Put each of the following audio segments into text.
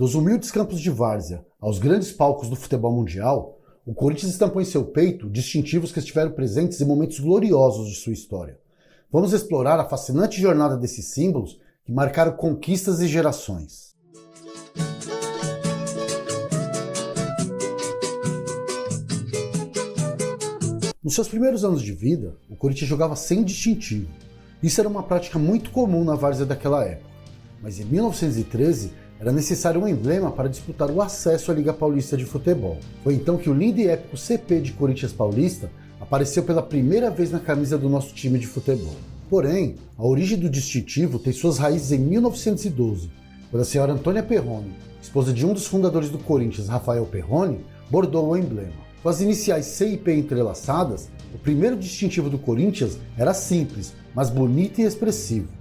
Dos humildes campos de várzea aos grandes palcos do futebol mundial, o Corinthians estampou em seu peito distintivos que estiveram presentes em momentos gloriosos de sua história. Vamos explorar a fascinante jornada desses símbolos que marcaram conquistas e gerações. Nos seus primeiros anos de vida, o Corinthians jogava sem distintivo. Isso era uma prática muito comum na várzea daquela época. Mas em 1913, era necessário um emblema para disputar o acesso à Liga Paulista de Futebol. Foi então que o lindo e épico CP de Corinthians Paulista apareceu pela primeira vez na camisa do nosso time de futebol. Porém, a origem do distintivo tem suas raízes em 1912, quando a senhora Antônia Perrone, esposa de um dos fundadores do Corinthians, Rafael Perrone, bordou o emblema. Com as iniciais C e P entrelaçadas, o primeiro distintivo do Corinthians era simples, mas bonito e expressivo.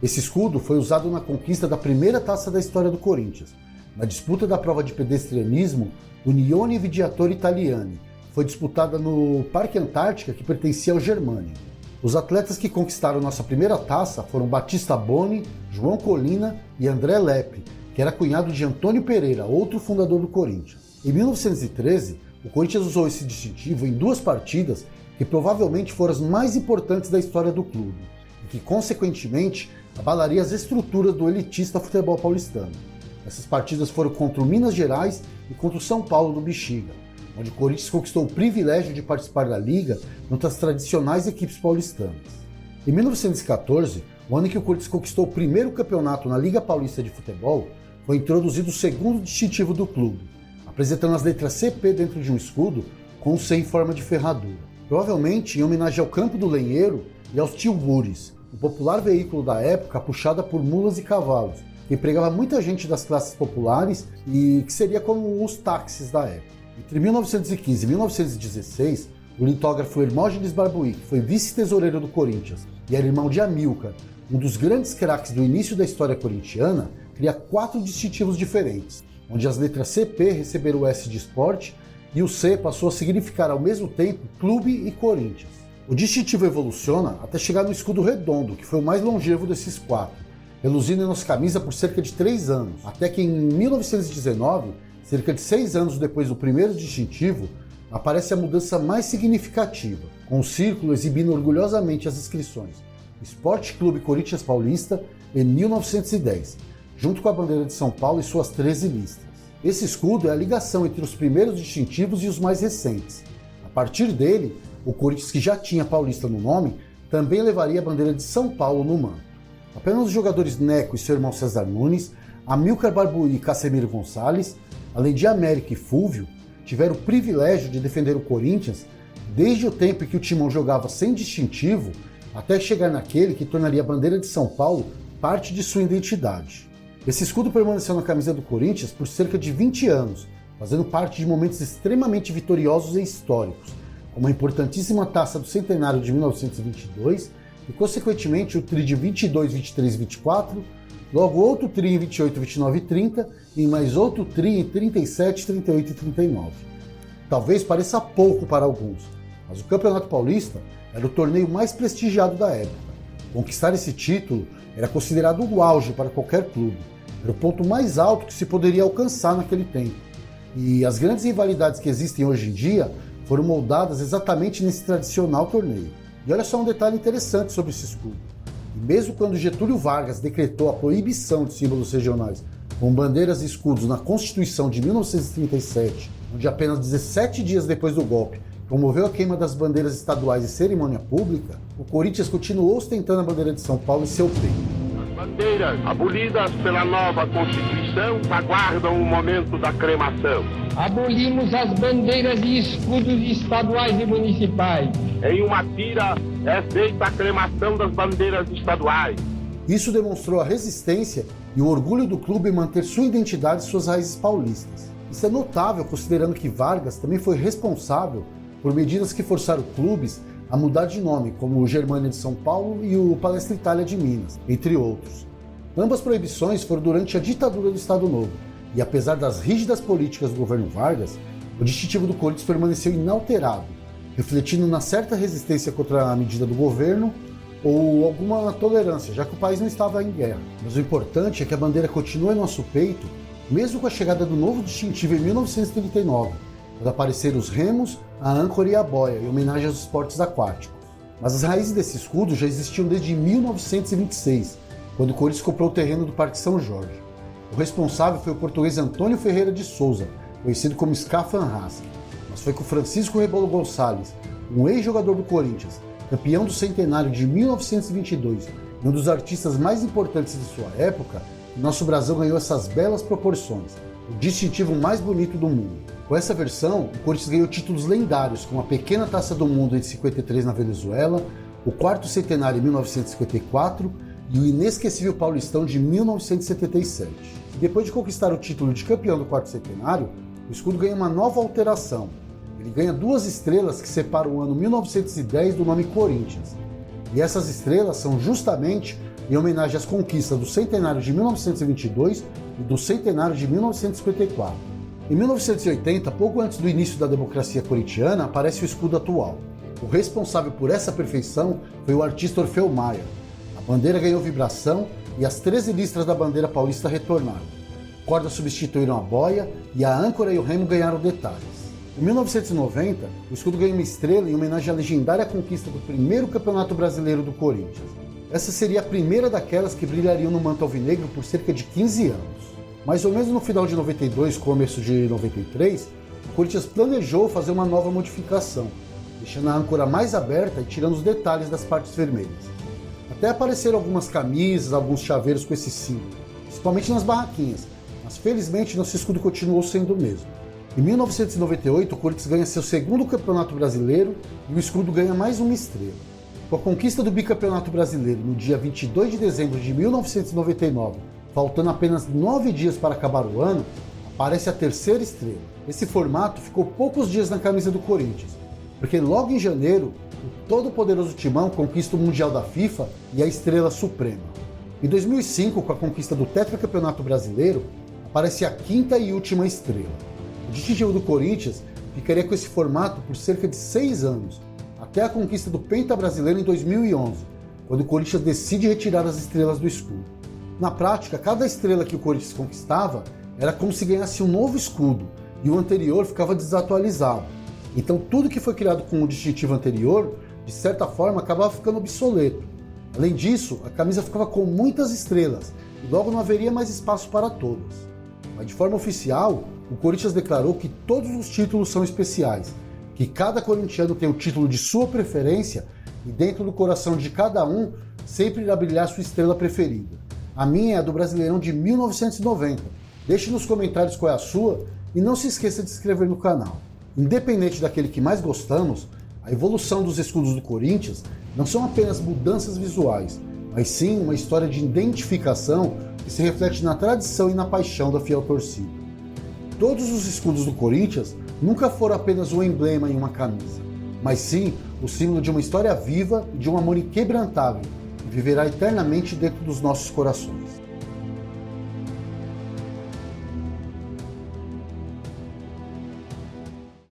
Esse escudo foi usado na conquista da primeira taça da história do Corinthians, na disputa da prova de pedestrianismo Unione Viaggiatori Italiani, que foi disputada no Parque Antártica, que pertencia ao Germânia. Os atletas que conquistaram nossa primeira taça foram Batista Boni, João Colina e André Lepre, que era cunhado de Antônio Pereira, outro fundador do Corinthians. Em 1913, o Corinthians usou esse distintivo em duas partidas que provavelmente foram as mais importantes da história do clube e que, consequentemente, abalaria as estruturas do elitista futebol paulistano. Essas partidas foram contra o Minas Gerais e contra o São Paulo do Bexiga, onde o Corinthians conquistou o privilégio de participar da Liga contra as tradicionais equipes paulistanas. Em 1914, o ano em que o Corinthians conquistou o primeiro campeonato na Liga Paulista de Futebol, foi introduzido o segundo distintivo do clube, apresentando as letras CP dentro de um escudo com um C em forma de ferradura. Provavelmente em homenagem ao Campo do Lenheiro e aos tilbures, o popular veículo da época puxada por mulas e cavalos, que empregava muita gente das classes populares e que seria como os táxis da época. Entre 1915 e 1916, o litógrafo Hermógenes Barbuí, que foi vice-tesoureiro do Corinthians e era irmão de Amílcar, um dos grandes craques do início da história corintiana, cria 4 distintivos diferentes, onde as letras CP receberam o S de esporte e o C passou a significar ao mesmo tempo clube e Corinthians. O distintivo evoluciona até chegar no escudo redondo, que foi o mais longevo desses 4, reluzindo em nossa camisa por cerca de 3 anos, até que em 1919, cerca de 6 anos depois do primeiro distintivo, aparece a mudança mais significativa, com o círculo exibindo orgulhosamente as inscrições Esporte Clube Corinthians Paulista em 1910, junto com a bandeira de São Paulo e suas 13 listas. Esse escudo é a ligação entre os primeiros distintivos e os mais recentes. A partir dele, o Corinthians, que já tinha Paulista no nome, também levaria a bandeira de São Paulo no manto. Apenas os jogadores Neco e seu irmão César Nunes, Amílcar Barbuí e Casemiro Gonçalves, além de Américo e Fúvio, tiveram o privilégio de defender o Corinthians desde o tempo em que o Timão jogava sem distintivo até chegar naquele que tornaria a bandeira de São Paulo parte de sua identidade. Esse escudo permaneceu na camisa do Corinthians por cerca de 20 anos, fazendo parte de momentos extremamente vitoriosos e históricos, como a importantíssima taça do centenário de 1922 e, consequentemente, o tri de 22, 23 e 24, logo outro tri em 28, 29 e 30 e mais outro tri em 37, 38 e 39. Talvez pareça pouco para alguns, mas o Campeonato Paulista era o torneio mais prestigiado da época. Conquistar esse título era considerado o auge para qualquer clube. Era o ponto mais alto que se poderia alcançar naquele tempo. E as grandes rivalidades que existem hoje em dia foram moldadas exatamente nesse tradicional torneio. E olha só um detalhe interessante sobre esse escudo. E mesmo quando Getúlio Vargas decretou a proibição de símbolos regionais com bandeiras e escudos na Constituição de 1937, onde apenas 17 dias depois do golpe promoveu a queima das bandeiras estaduais e cerimônia pública, o Corinthians continuou ostentando a bandeira de São Paulo em seu peito. Bandeiras abolidas pela nova Constituição aguardam o momento da cremação. Abolimos as bandeiras e escudos estaduais e municipais. Em uma tira é feita a cremação das bandeiras estaduais. Isso demonstrou a resistência e o orgulho do clube em manter sua identidade e suas raízes paulistas. Isso é notável considerando que Vargas também foi responsável por medidas que forçaram clubes a mudar de nome, como o Germânia de São Paulo e o Palestra Itália de Minas, entre outros. Ambas proibições foram durante a ditadura do Estado Novo, e apesar das rígidas políticas do governo Vargas, o distintivo do Corinthians permaneceu inalterado, refletindo na certa resistência contra a medida do governo ou alguma tolerância, já que o país não estava em guerra. Mas o importante é que a bandeira continua em nosso peito mesmo com a chegada do novo distintivo em 1939, quando apareceram os remos, a âncora e a boia, em homenagem aos esportes aquáticos. Mas as raízes desse escudo já existiam desde 1926, quando o Corinthians comprou o terreno do Parque São Jorge. O responsável foi o português Antônio Ferreira de Souza, conhecido como Sca Van Hask. Mas foi com Francisco Rebolo Gonçalves, um ex-jogador do Corinthians, campeão do centenário de 1922 e um dos artistas mais importantes de sua época, que nosso brasão ganhou essas belas proporções, o distintivo mais bonito do mundo. Com essa versão, o Corinthians ganhou títulos lendários, como a pequena Taça do Mundo em 53 na Venezuela, o quarto centenário em 1954 e o inesquecível Paulistão de 1977. E depois de conquistar o título de campeão do quarto centenário, o escudo ganha uma nova alteração. Ele ganha 2 estrelas que separam o ano 1910 do nome Corinthians. E essas estrelas são justamente em homenagem às conquistas do centenário de 1922 e do centenário de 1954. Em 1980, pouco antes do início da democracia corintiana, aparece o escudo atual. O responsável por essa perfeição foi o artista Orfeu Maia. A bandeira ganhou vibração e as 13 listras da bandeira paulista retornaram. Cordas substituíram a boia e a âncora e o remo ganharam detalhes. Em 1990, o escudo ganhou uma estrela em homenagem à legendária conquista do primeiro Campeonato Brasileiro do Corinthians. Essa seria a primeira daquelas que brilhariam no manto alvinegro por cerca de 15 anos. Mais ou menos no final de 92, começo de 93, o Corinthians planejou fazer uma nova modificação, deixando a âncora mais aberta e tirando os detalhes das partes vermelhas. Até apareceram algumas camisas, alguns chaveiros com esse símbolo, principalmente nas barraquinhas, mas felizmente nosso escudo continuou sendo o mesmo. Em 1998, o Corinthians ganha seu segundo Campeonato Brasileiro e o escudo ganha mais uma estrela. Com a conquista do bicampeonato brasileiro no dia 22 de dezembro de 1999, faltando apenas 9 dias para acabar o ano, aparece a terceira estrela. Esse formato ficou poucos dias na camisa do Corinthians, porque logo em janeiro, o todo-poderoso Timão conquista o Mundial da FIFA e a Estrela Suprema. Em 2005, com a conquista do tetracampeonato brasileiro, aparece a quinta e última estrela. O distintivo do Corinthians ficaria com esse formato por cerca de 6 anos, até a conquista do Penta Brasileiro em 2011, quando o Corinthians decide retirar as estrelas do escudo. Na prática, cada estrela que o Corinthians conquistava era como se ganhasse um novo escudo, e o anterior ficava desatualizado. Então tudo que foi criado com o distintivo anterior, de certa forma, acabava ficando obsoleto. Além disso, a camisa ficava com muitas estrelas, e logo não haveria mais espaço para todas. Mas de forma oficial, o Corinthians declarou que todos os títulos são especiais, que cada corintiano tem o título de sua preferência, e dentro do coração de cada um sempre irá brilhar sua estrela preferida. A minha é a do Brasileirão de 1990. Deixe nos comentários qual é a sua e não se esqueça de se inscrever no canal. Independente daquele que mais gostamos, a evolução dos escudos do Corinthians não são apenas mudanças visuais, mas sim uma história de identificação que se reflete na tradição e na paixão da fiel torcida. Todos os escudos do Corinthians nunca foram apenas um emblema em uma camisa, mas sim o símbolo de uma história viva e de um amor inquebrantável, que viverá eternamente dentro dos nossos corações.